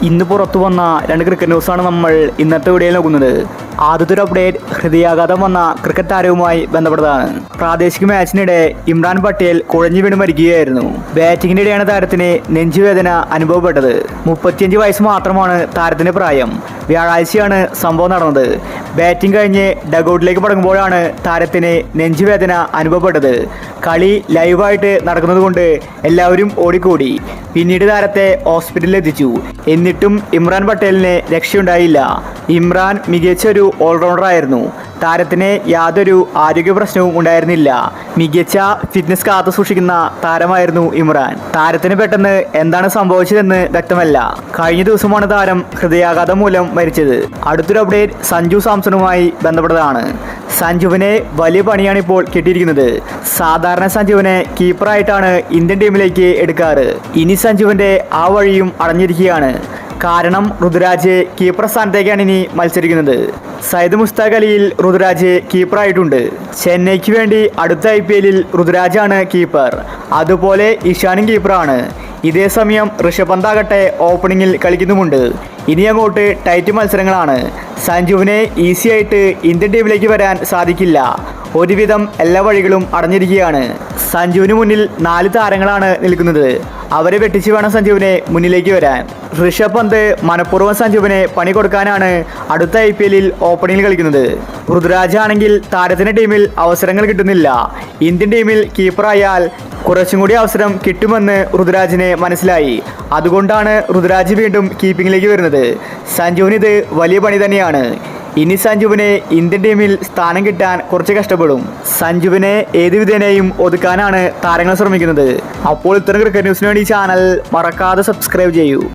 ഇന്ന് പുറത്തു വന്ന രണ്ട് ക്രിക്കറ്റ് ന്യൂസാണ് നമ്മൾ ഇന്നത്തെ വീഡിയോയിൽ നോക്കുന്നത്. ആദ്യത്തെ ഒരു അപ്ഡേറ്റ് ഹൃദയാഘാതം വന്ന ക്രിക്കറ്റ് താരവുമായി ബന്ധപ്പെട്ടതാണ്. പ്രാദേശിക മാച്ചിനിടെ ഇമ്രാൻ പട്ടേൽ കുഴഞ്ഞു വീണ് മരിക്കുകയായിരുന്നു. ബാറ്റിംഗിന്റെ ഇടെയാണ് താരത്തിന് നെഞ്ചുവേദന അനുഭവപ്പെട്ടത്. 35 വയസ്സ് മാത്രമാണ് താരത്തിന്റെ പ്രായം. വ്യാഴാഴ്ചയാണ് സംഭവം നടന്നത്. ബാറ്റിംഗ് കഴിഞ്ഞ് ഡഗൌട്ടിലേക്ക് മടങ്ങുമ്പോഴാണ് താരത്തിന് നെഞ്ചുവേദന അനുഭവപ്പെട്ടത്. കളി ലൈവായിട്ട് നടക്കുന്നത് കൊണ്ട് എല്ലാവരും ഓടിക്കൂടി. പിന്നീട് താരത്തെ ഹോസ്പിറ്റലിൽ എത്തിച്ചു. എന്നിട്ടും ഇമ്രാൻ പട്ടേലിന് രക്ഷയുണ്ടായില്ല. ഇമ്രാൻ മികച്ചൊരു ഓൾറൗണ്ടർ ആയിരുന്നു. താരത്തിന് യാതൊരു ആരോഗ്യ പ്രശ്നവും ഉണ്ടായിരുന്നില്ല. മികച്ച ഫിറ്റ്നസ് കാത്തു സൂക്ഷിക്കുന്ന താരമായിരുന്നു ഇമ്രാൻ. താരത്തിന് പെട്ടെന്ന് എന്താണ് സംഭവിച്ചതെന്ന് വ്യക്തമല്ല. കഴിഞ്ഞ ദിവസമാണ് താരം ഹൃദയാഘാതം മൂലം മരിച്ചത്. അടുത്തൊരു അപ്ഡേറ്റ് സഞ്ജു സാംസണുമായി ബന്ധപ്പെട്ടതാണ്. സഞ്ജുവിനെ വലിയ പണിയാണ് ഇപ്പോൾ കിട്ടിയിരിക്കുന്നത്. സാധാരണ സഞ്ജുവിനെ കീപ്പറായിട്ടാണ് ഇന്ത്യൻ ടീമിലേക്ക് എടുക്കാറ്. ഇനി സഞ്ജുവിന്റെ ആ വഴിയും അടഞ്ഞിരിക്കുകയാണ്. കാരണം ഋതുരാജ് കീപ്പർ സ്ഥാനത്തേക്കാണ് ഇനി മത്സരിക്കുന്നത്. സയ്യിദ് മുസ്താഖ് അലിയിൽ ഋതുരാജ് കീപ്പറായിട്ടുണ്ട്. ചെന്നൈക്ക് വേണ്ടി അടുത്ത IPL-ൽ ഋതുരാജാണ് കീപ്പർ. അതുപോലെ ഇഷാനും കീപ്പറാണ്. ഇതേസമയം ഋഷഭ് പന്താകട്ടെ ഓപ്പണിങ്ങിൽ കളിക്കുന്നുമുണ്ട്. ഇനി അങ്ങോട്ട് ടൈറ്റ് മത്സരങ്ങളാണ്. സഞ്ജുവിനെ ഈസി ആയിട്ട് ഇന്ത്യൻ ടീമിലേക്ക് വരാൻ സാധിക്കില്ല. ഒരുവിധം എല്ലാ വഴികളും അടഞ്ഞിരിക്കുകയാണ്. സഞ്ജുവിന് മുന്നിൽ 4 താരങ്ങളാണ് നിൽക്കുന്നത്. അവരെ വെട്ടിച്ച് വേണം സഞ്ജുവിനെ മുന്നിലേക്ക് വരാൻ. ഋഷഭ് പന്ത് മനഃപൂർവ്വം സഞ്ജുവിനെ പണി കൊടുക്കാനാണ് അടുത്ത IPL-ൽ ഓപ്പണിങ്ങിൽ കളിക്കുന്നത്. ഋതുരാജ് ആണെങ്കിൽ താരത്തിന്റെ ടീമിൽ അവസരങ്ങൾ കിട്ടുന്നില്ല. ഇന്ത്യൻ ടീമിൽ കീപ്പറായാൽ കുറച്ചും കൂടി അവസരം കിട്ടുമെന്ന് ഋതുരാജിന് മനസ്സിലായി. അതുകൊണ്ടാണ് ഋതുരാജ് വീണ്ടും കീപ്പിങ്ങിലേക്ക് വരുന്നത്. സഞ്ജുവിന് ഇത് വലിയ പണി തന്നെയാണ്. ഇനി സഞ്ജുവിനെ ഇന്ത്യൻ ടീമിൽ സ്ഥാനം കിട്ടാൻ കുറച്ച് കഷ്ടപ്പെടും. സഞ്ജുവിനെ ഏത് വിധേനയും ഒതുക്കാനാണ് താരങ്ങൾ ശ്രമിക്കുന്നത്. അപ്പോൾ ഇത്തരം ക്രിക്കറ്റ് ന്യൂസിന് വേണ്ടി ചാനൽ മറക്കാതെ സബ്സ്ക്രൈബ് ചെയ്യൂ.